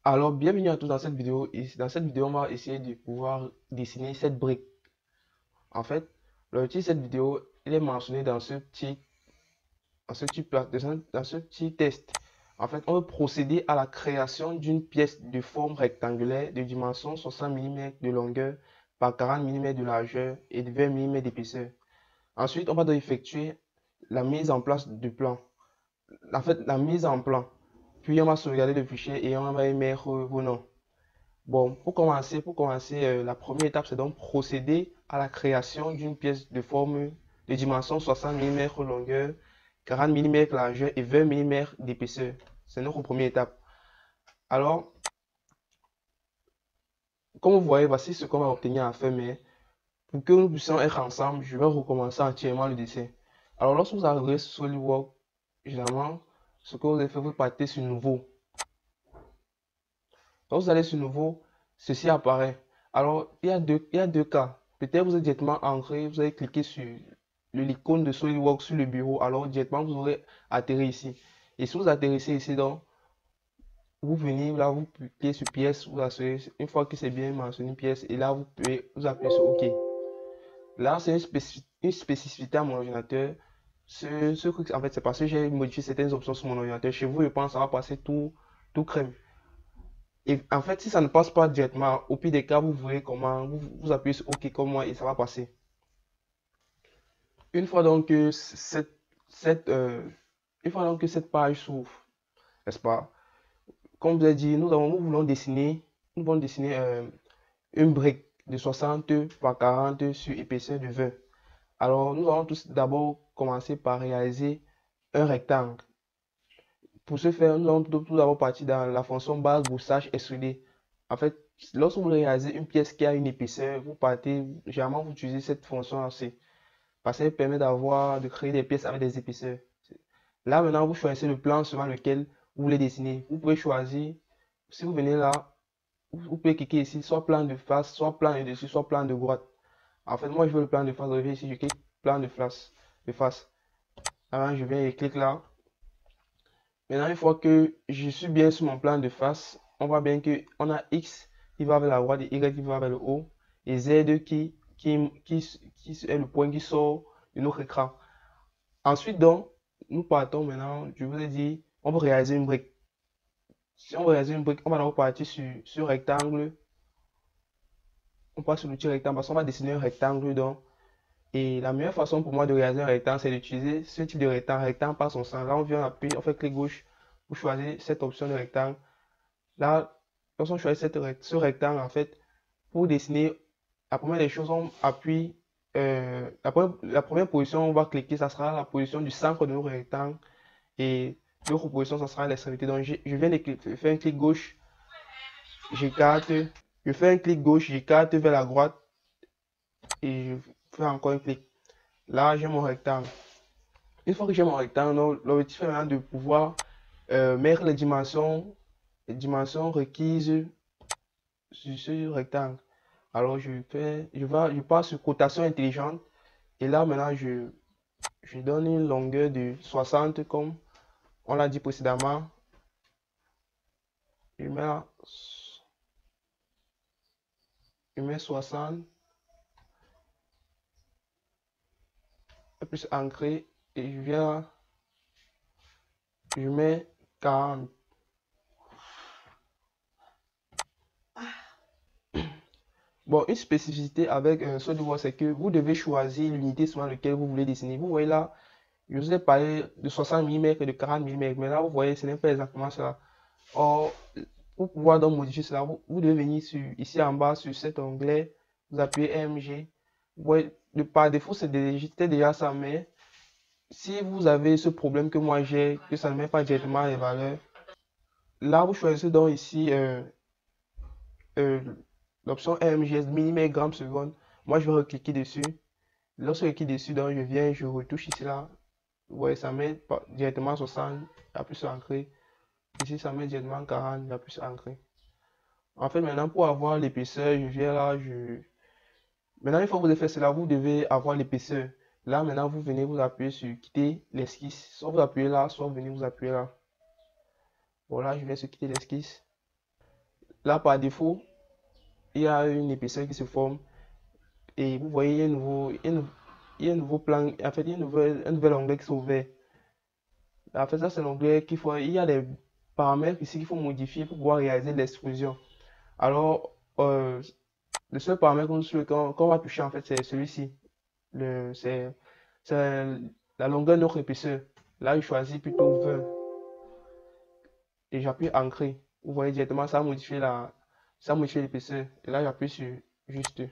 Alors, bienvenue à tous dans cette vidéo. Dans cette vidéo, on va essayer de pouvoir dessiner cette brique. En fait, l'objectif de cette vidéo, il est mentionné dans ce petit test. En fait, on veut procéder à la création d'une pièce de forme rectangulaire de dimension 60 mm de longueur par 40 mm de largeur et de 20 mm d'épaisseur. Ensuite, on va donc effectuer la mise en place du plan. En fait, la mise en plan. Puis, on va sauvegarder le fichier et on va y mettre vos noms. Bon, pour commencer, la première étape, c'est donc procéder à la création d'une pièce de forme de dimension 60 mm longueur, 40 mm largeur et 20 mm d'épaisseur. C'est notre première étape. Alors, comme vous voyez, voici ce qu'on va obtenir à la fin, mais pour que nous puissions être ensemble, je vais recommencer entièrement le dessin. Alors, lorsque vous arriverez sur SolidWorks, généralement, ce que vous allez faire, vous partez sur Nouveau. Quand vous allez sur Nouveau, ceci apparaît. Alors, il y a deux cas. Peut-être vous êtes directement entré, vous allez cliquer sur l'icône de SolidWorks sur le bureau. Alors, directement, vous aurez atterri ici. Et si vous atterrissez ici, donc, vous venez là, vous cliquez sur pièce, vous assurez, une fois que c'est bien mentionné pièce, et là, vous pouvez vous appuyer sur OK. Là, c'est une spécificité à mon ordinateur. Ce truc, en fait, c'est parce que j'ai modifié certaines options sur mon ordinateur. Chez vous, je pense que ça va passer tout crème. Et en fait, si ça ne passe pas directement, au pire des cas, vous verrez comment vous appuyez sur OK comme moi et ça va passer. Une fois donc que cette, euh, une fois donc que cette page s'ouvre, n'est-ce pas? Comme vous avez dit, nous voulons dessiner une brique de 60 par 40 sur épaisseur de 20. Alors, nous allons tous d'abord commencer par réaliser un rectangle. Pour ce faire, nous allons tout d'abord partir dans la fonction base brossage extrudé. En fait, lorsque vous réalisez une pièce qui a une épaisseur, généralement vous utilisez cette fonction aussi, parce qu'elle permet de créer des pièces avec des épaisseurs. Là maintenant, vous choisissez le plan selon lequel vous voulez dessiner. Vous pouvez choisir, si vous venez là, vous pouvez cliquer ici, soit plan de face, soit plan de dessus, soit plan de droite. En fait, moi je veux le plan de face, je vais ici, je clique plan de face. Alors, je viens et clique là. Maintenant, une fois que je suis bien sur mon plan de face, on voit bien que on a X qui va vers la droite et Y qui va vers le haut et Z qui est le point qui sort de notre écran. Ensuite, donc, nous partons maintenant, je vous ai dit, on va réaliser une brique. Si on veut réaliser une brique, on va d'abord partir sur rectangle. On passe sur l'outil rectangle parce qu'on va dessiner un rectangle donc. Et la meilleure façon pour moi de réaliser un rectangle, c'est d'utiliser ce type de rectangle. Rectangle par son sens. Là, on vient appuyer, on fait clic gauche pour choisir cette option de rectangle. Là, lorsqu'on choisit ce rectangle, en fait, pour dessiner, la première des choses, on appuie, la première position, on va cliquer, ça sera la position du centre de notre rectangle. Et l'autre position, ça sera l'extrémité. Donc, je viens de faire un clic gauche, j'écarte, je fais un clic gauche, j'écarte vers la droite et je fais encore un clic. Là, j'ai mon rectangle. Une fois que j'ai mon rectangle, l'objectif est maintenant de pouvoir mettre les dimensions requises sur ce rectangle. Alors, je pars sur cotation intelligente. Et là, maintenant, je donne une longueur de 60 comme on l'a dit précédemment. Je mets, là, je mets 60, plus ancré. Et je viens là, je mets 40. Bon, une spécificité avec SolidWorks, c'est que vous devez choisir l'unité sur laquelle vous voulez dessiner. Vous voyez là, je vous ai parlé de 60 mm et de 40 mm, mais là, vous voyez, ce n'est pas exactement cela. Or, pour pouvoir donc modifier cela, vous devez venir ici en bas sur cet onglet, vous appuyez MG. Vous voyez, par défaut, c'était déjà ça, mais si vous avez ce problème que moi j'ai, que ça ne met pas directement les valeurs, là, vous choisissez donc ici euh, l'option MGS, millimètre gramme seconde. Moi, je vais recliquer dessus. Lorsque je clique dessus, donc je viens, je retouche ici là. Vous voyez, ça met directement 60, la plus ancré. Ici, ça met directement 40, la plus ancré. En fait, maintenant, pour avoir l'épaisseur, je viens là, Maintenant, une fois que vous avez fait cela, vous devez avoir l'épaisseur. Là, maintenant, vous venez vous appuyer sur quitter l'esquisse. Soit vous appuyez là, soit vous venez vous appuyer là. Voilà, je viens sur quitter l'esquisse. Là, par défaut, il y a une épaisseur qui se forme et vous voyez, il y a un nouveau plan, en fait, il y a un nouvel onglet qui s'est ouvert. En fait, ça, c'est l'onglet qu'il faut, il y a des paramètres ici qu'il faut modifier pour pouvoir réaliser l'extrusion. Alors, le seul paramètre qu'on va toucher, en fait, c'est celui-ci. C'est la longueur de notre épaisseur. Là, je choisis plutôt 20 et j'appuie Ancrer. Vous voyez directement, ça a modifié l'épaisseur. Et là, j'appuie sur juste.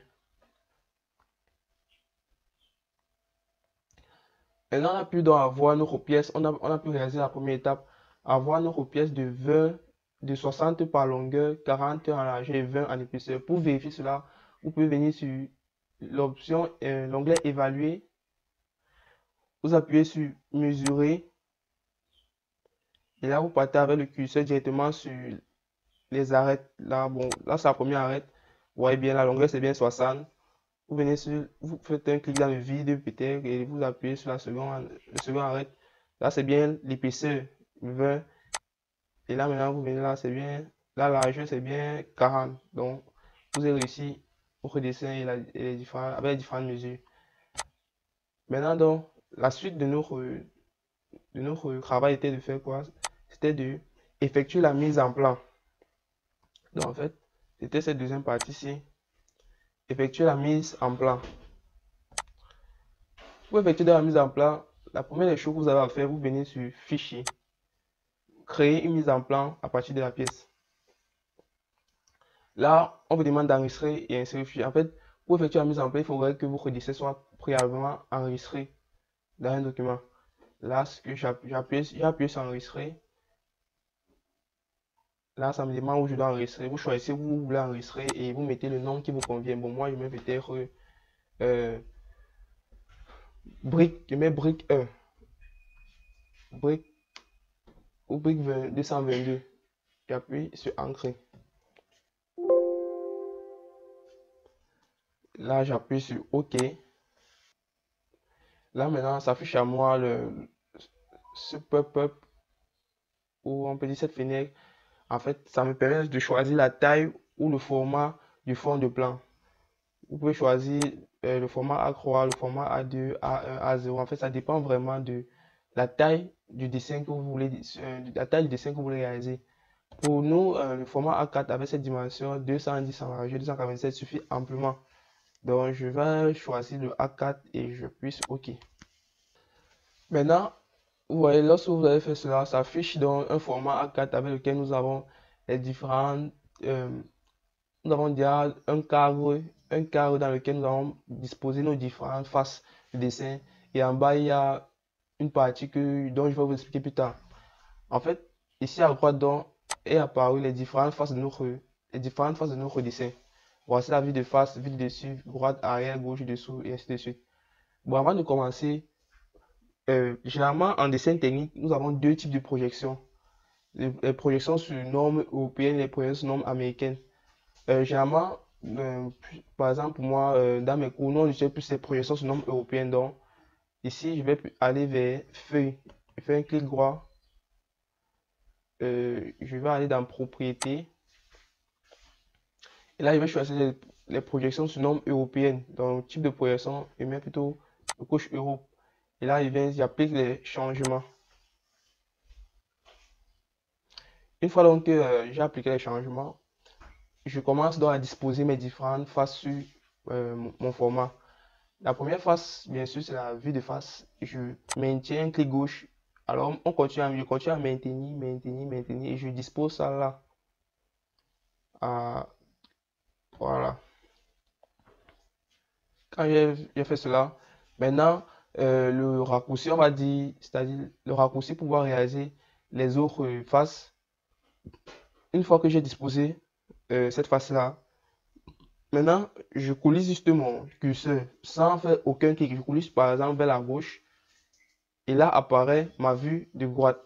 Maintenant, on a pu donc avoir notre pièce. On a pu réaliser la première étape. Avoir notre pièce de 20, de 60 par longueur, 40 en largeur et 20 en épaisseur. Pour vérifier cela, vous pouvez venir sur l'option, l'onglet évaluer. Vous appuyez sur mesurer. Et là, vous partez avec le curseur directement sur les arêtes. Là, bon, là, c'est la première arête. Vous voyez bien, la longueur, c'est bien 60. Vous venez sur, vous faites un clic dans le vide peut-être et vous appuyez sur le second arête. Là, c'est bien l'épaisseur 20. Et là, maintenant, vous venez là, c'est bien, la largeur, c'est bien 40. Donc, vous avez réussi votre dessin et avec les différentes mesures. Maintenant, donc, la suite de notre travail était de faire quoi? C'était de effectuer la mise en plan. Donc, en fait, c'était cette deuxième partie-ci. Effectuer la mise en plan. Pour effectuer la mise en plan, la première des choses que vous avez à faire, vous venez sur Fichier, créer une mise en plan à partir de la pièce. Là, on vous demande d'enregistrer et insérer le fichier. En fait, pour effectuer la mise en plan, il faudrait que votre dessin soit préalablement enregistré dans un document. Là, ce que j'ai appuyé sur enregistrer. Là, ça me demande où je dois enregistrer. Vous choisissez où vous voulez enregistrer et vous mettez le nom qui vous convient. Bon, moi, je mets peut-être euh, brique, je mets brique 1, brique ou brique 222. J'appuie sur Ancrer. Là, j'appuie sur OK. Là, maintenant, ça affiche à moi ce pop-up ou on peut dire cette fenêtre. En fait, ça me permet de choisir la taille ou le format du fond de plan. Vous pouvez choisir le format A3, le format A2, A1, A0. En fait, ça dépend vraiment de la taille du dessin que vous voulez, la taille du dessin que vous voulez réaliser. Pour nous, le format A4 avec cette dimension 210 en largeur, 287 suffit amplement. Donc, je vais choisir le A4 et je puisse OK. Maintenant, vous voyez, lorsque vous avez fait cela, ça affiche dans un format A4 avec lequel nous avons les différentes, euh, nous avons déjà un cadre dans lequel nous avons disposé nos différentes faces de dessin. Et en bas, il y a une partie dont je vais vous expliquer plus tard. En fait, ici à droite, donc, est apparu les différentes faces de notre dessin. Voici la vue de face, vue de dessus, droite, arrière, gauche, dessous, et ainsi de suite. Bon, avant de commencer, généralement en dessin technique, nous avons deux types de projections. Les projections sur normes européennes et les projections sur normes américaines. Généralement, par exemple, pour moi, dans mes cours, nous, on utilise plus les projections sur normes européennes. Donc, ici, je vais aller vers Feuille. Je fais un clic droit. Je vais aller dans Propriétés. Et là, je vais choisir les projections sur normes européennes. Donc, type de projection, je mets plutôt le coche Europe. Et là, j'applique les changements. Une fois donc que j'ai appliqué les changements, je commence donc à disposer mes différentes faces sur mon format. La première face, bien sûr, c'est la vue de face. Je maintiens un clic gauche. Alors, je continue à maintenir et je dispose ça là. Voilà. Quand j'ai fait cela, maintenant, le raccourci, on va dire, c'est-à-dire le raccourci pour pouvoir réaliser les autres faces. Une fois que j'ai disposé cette face-là, maintenant, je coulisse juste mon curseur sans faire aucun clic. Je coulisse par exemple vers la gauche et là apparaît ma vue de droite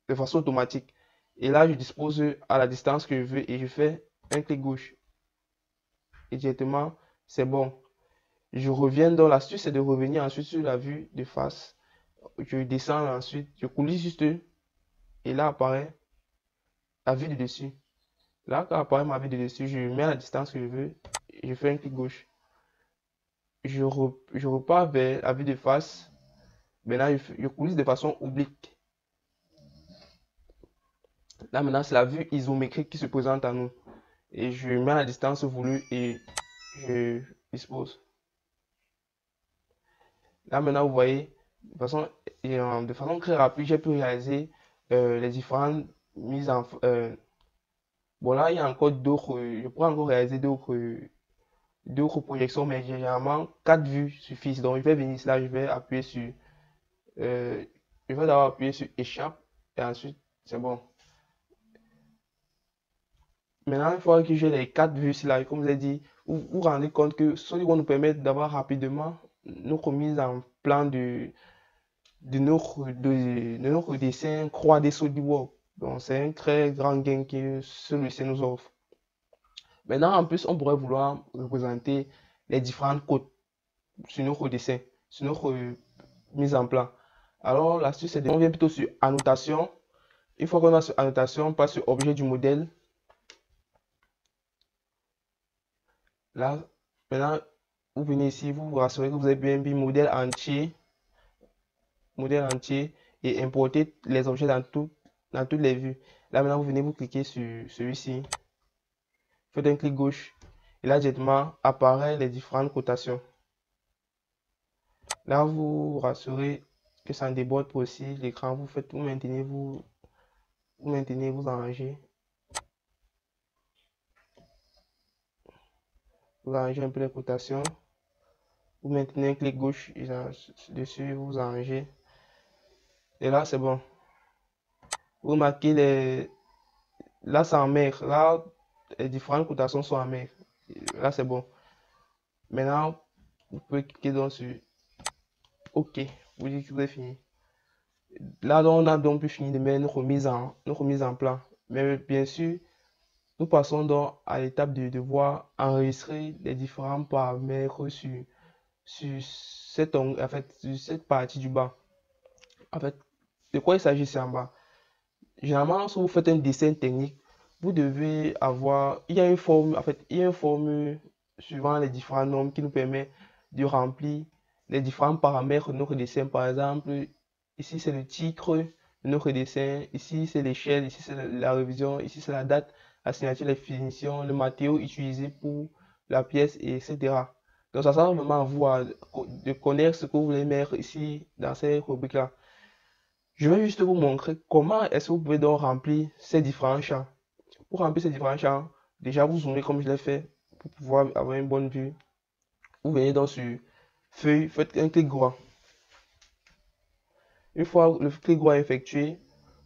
de façon automatique. Et là, je dispose à la distance que je veux et je fais un clic gauche. Et directement, c'est bon. Je reviens dans l'astuce, c'est de revenir ensuite sur la vue de face. Je descends ensuite, je coulisse juste et là apparaît la vue du dessus. Là, quand apparaît ma vue de dessus, je mets la distance que je veux et je fais un clic gauche. Je repars vers la vue de face. Maintenant, je coulisse de façon oblique. Là, maintenant, c'est la vue isométrique qui se présente à nous. Et je mets la distance voulue et je dispose. Là, maintenant, vous voyez, de façon très rapide, j'ai pu réaliser les différentes mises en... bon, là, il y a encore d'autres... je pourrais encore réaliser d'autres projections, mais généralement, 4 vues suffisent. Donc, je vais venir ici, là, je vais appuyer sur... je vais d'abord appuyer sur échappe et ensuite, c'est bon. Maintenant, une fois que j'ai les 4 vues ici, là, comme je vous ai dit, vous vous rendez compte que ceux qui vont nous permettre d'avoir rapidement notre mise en plan de notre dessin 3D SolidWorks. Donc, c'est un très grand gain que celui-ci nous offre. Maintenant, en plus, on pourrait vouloir représenter les différentes côtes sur notre dessin, sur notre mise en plan. Alors, l'astuce, c'est on vient plutôt sur annotation. Une fois qu'on a sur annotation, on passe sur objet du modèle. Là, maintenant, vous venez ici, vous vous rassurez que vous avez bien mis modèle entier et importer les objets dans toutes les vues. Là, maintenant, vous venez vous cliquer sur celui-ci. Faites un clic gauche. Et là, directement, apparaît les différentes cotations. Là, vous vous rassurez que ça ne déborde pas aussi l'écran. Vous maintenez, vous arrangez. Vous arrangez un peu les cotations. Vous maintenez un clic gauche dessus, vous arrangez. Et là, c'est bon. Vous remarquez là, c'est en mer. Là, les différentes cotations sont en mer. Là, c'est bon. Maintenant, vous pouvez cliquer donc sur OK. Vous dites que vous avez fini. Là, on a donc pu finir de mettre notre mise en plan. Mais bien sûr, nous passons donc à l'étape de devoir enregistrer les différents paramètres sur sur cette partie du bas. En fait, de quoi il s'agit ici en bas? Généralement, lorsque vous faites un dessin technique, vous devez avoir, il y a une forme, en fait, il y a une formule suivant les différents nombres qui nous permet de remplir les différents paramètres de notre dessin. Par exemple, ici c'est le titre de notre dessin, ici c'est l'échelle, ici c'est la révision, ici c'est la date, la signature, les finitions, le matériau utilisé pour la pièce, etc. Donc ça sert vraiment à vous de connaître ce que vous voulez mettre ici dans ces rubriques-là. Je vais juste vous montrer comment est-ce que vous pouvez donc remplir ces différents champs. Pour remplir ces différents champs, déjà vous zoomez comme je l'ai fait pour pouvoir avoir une bonne vue. Vous venez donc sur feuille, faites un clic droit. Une fois le clic droit effectué,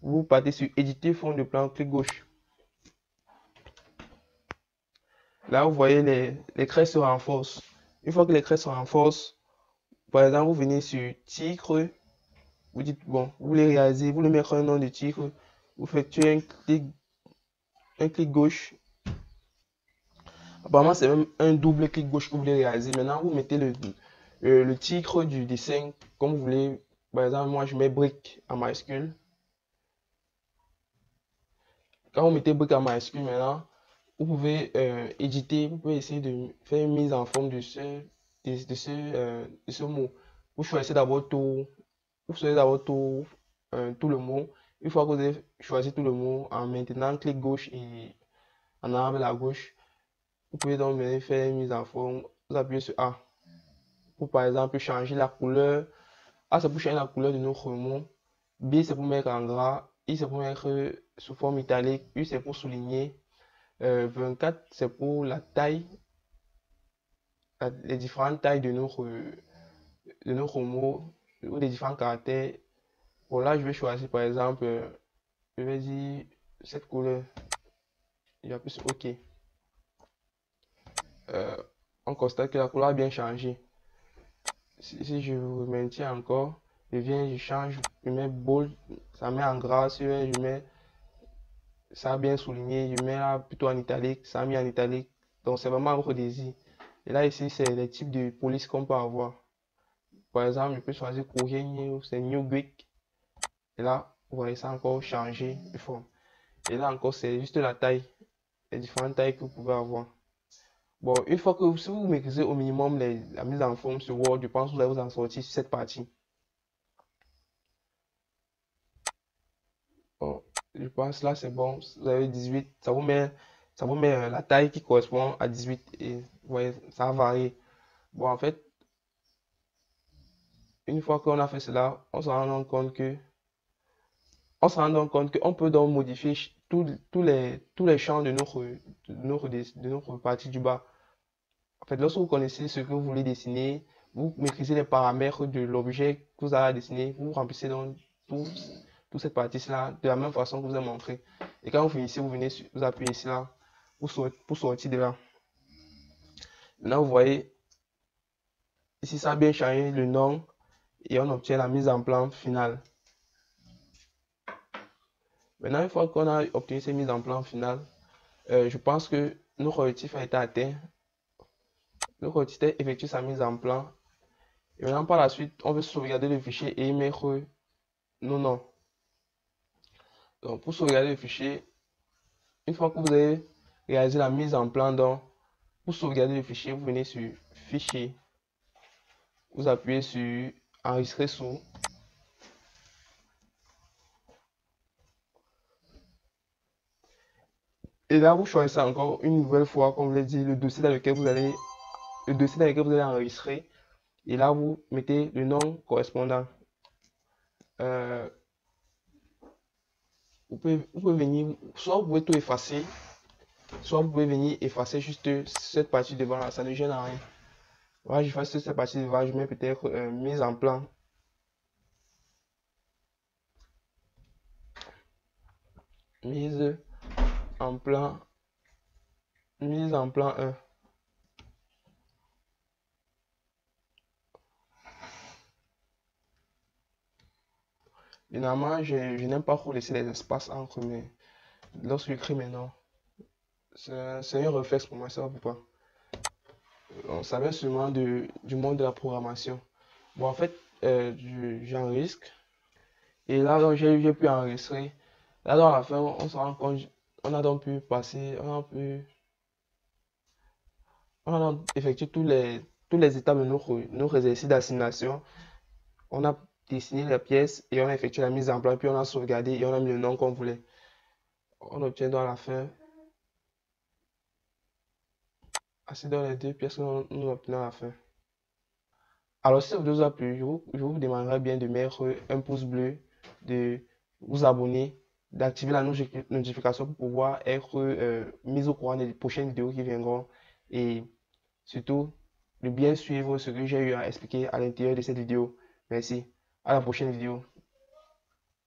vous partez sur éditer fond de plan, clic gauche. Là, vous voyez les traits se renforcent. Une fois que les traits se renforcent, par exemple, vous venez sur titre, vous dites, bon, vous voulez réaliser, vous voulez mettre un nom de titre, vous effectuez un clic gauche. Apparemment, c'est même un double clic gauche que vous voulez réaliser. Maintenant, vous mettez le titre du dessin comme vous voulez. Par exemple, moi, je mets brique en majuscule. Quand vous mettez brique en majuscule, maintenant, vous pouvez éditer, vous pouvez essayer de faire une mise en forme de ce mot. Vous choisissez d'abord tout le mot. Une fois que vous avez choisi tout le mot, en maintenant clic gauche et en allant vers la gauche, vous pouvez donc venir faire une mise en forme. Vous appuyez sur A pour par exemple changer la couleur. A c'est pour changer la couleur de notre mot. B c'est pour mettre en gras. I c'est pour mettre sous forme italique. U c'est pour souligner. 24 c'est pour la taille, les différentes tailles de notre mot ou les différents caractères. Bon là je vais choisir par exemple, je vais dire cette couleur. J'appuie sur OK. On constate que la couleur a bien changé. Si je maintiens encore, je viens, je change, je mets bold, ça met en gras, je mets, ça a bien souligné, je mets là plutôt en italique, ça a mis en italique. Donc c'est vraiment votre désir. Et là ici, c'est les types de police qu'on peut avoir. Par exemple, je peux choisir courrier new, c'est New Greek. Et là, vous voyez ça encore changer de forme. Et là encore, c'est juste la taille. les différentes tailles que vous pouvez avoir. Bon, une fois que si vous maîtrisez au minimum la mise en forme sur Word, je pense que vous allez vous en sortir sur cette partie. Bon, je pense là c'est bon. Vous avez 18, ça vous met la taille qui correspond à 18 et vous voyez, ça va varier. Bon, en fait, une fois qu'on a fait cela, on se rend donc compte qu'on peut donc modifier tous les champs de notre partie du bas. En fait, lorsque vous connaissez ce que vous voulez dessiner, vous maîtrisez les paramètres de l'objet que vous allez dessiner, vous remplissez donc toute cette partie-là de la même façon que vous avez montré. Et quand vous finissez, vous venez, vous appuyez ici là pour sortir de là. Maintenant, vous voyez, ici, ça a bien changé le nom et on obtient la mise en plan finale. Maintenant, une fois qu'on a obtenu cette mise en plan finale, je pense que notre objectif a été atteint. Notre objectif est effectuer sa mise en plan. Et maintenant, par la suite, on veut sauvegarder le fichier et y mettre nos noms. Donc, pour sauvegarder le fichier, une fois que vous avez réalisé la mise en plan, donc, pour sauvegarder le fichier, vous venez sur Fichier, vous appuyez sur Enregistrer sous. Et là, vous choisissez encore une nouvelle fois, comme je l'ai dit, le dossier dans lequel vous allez enregistrer. Et là, vous mettez le nom correspondant. Euh, vous pouvez venir, soit vous pouvez tout effacer, soit vous pouvez venir effacer juste cette partie devant là, ça ne gêne à rien. Moi, j'efface cette partie devant, je mets peut-être mise en plan. Mise en plan, mise en plan 1. Généralement, je n'aime pas trop laisser les espaces entre, mais lorsque j'écris maintenant, c'est un réflexe pour moi, ça va pas. On savait seulement du monde de la programmation. Bon, en fait, j'enregistre. Et là, donc, j'ai pu enregistrer. Là, dans la fin, on se rend compte, on a donc pu passer, on a donc effectué tous les étapes de notre exercice d'assignation. On a dessiné les pièces et on a effectué la mise en place, puis on a sauvegardé et on a mis le nom qu'on voulait. On obtient donc à la fin, ainsi dans les deux pièces que nous obtenons à la fin. Alors, si cette vidéo vous a plu, je vous demanderai bien de mettre un pouce bleu, de vous abonner, d'activer la notification pour pouvoir être mis au courant des prochaines vidéos qui viendront et surtout de bien suivre ce que j'ai eu à expliquer à l'intérieur de cette vidéo. Merci. À la prochaine vidéo.